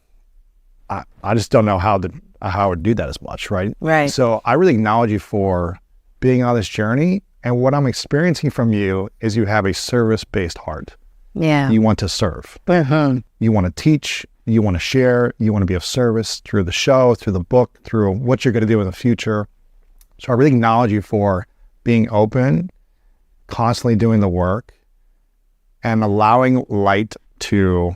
I just don't know how I would do that as much, right? Right. So I really acknowledge you for being on this journey. And what I'm experiencing from you is you have a service-based heart. Yeah. You want to serve. Mm-hmm. You want to teach. You want to share. You want to be of service through the show, through the book, through what you're going to do in the future. So I really acknowledge you for being open, constantly doing the work, and allowing light to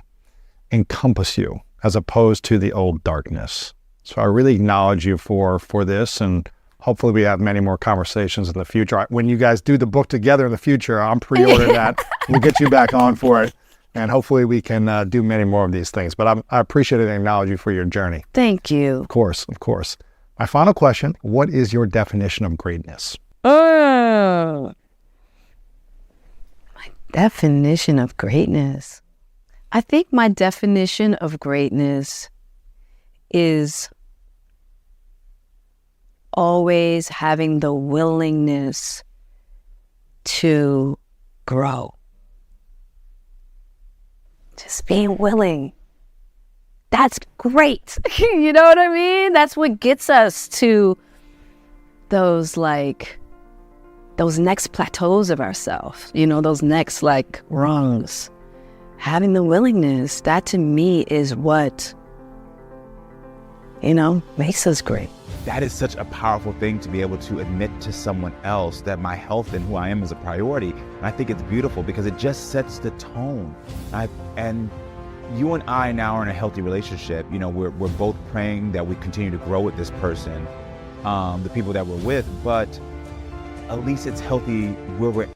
encompass you as opposed to the old darkness. So I really acknowledge you for this, and hopefully we have many more conversations in the future. When you guys do the book together in the future, I'm pre-ordering that. We'll get you back on for it. And hopefully we can do many more of these things. But I appreciate it and acknowledge you for your journey. Thank you. Of course, of course. My final question, what is your definition of greatness? My definition of greatness. I think my definition of greatness is always having the willingness to grow. Just being willing. That's great. You know what I mean? That's what gets us to those next plateaus of ourselves, those next rungs. Having the willingness, that to me is what, makes us great. That is such a powerful thing to be able to admit to someone else that my health and who I am is a priority. And I think it's beautiful because it just sets the tone. And you and I now are in a healthy relationship. We're both praying that we continue to grow with this person, the people that we're with, but at least it's healthy where we're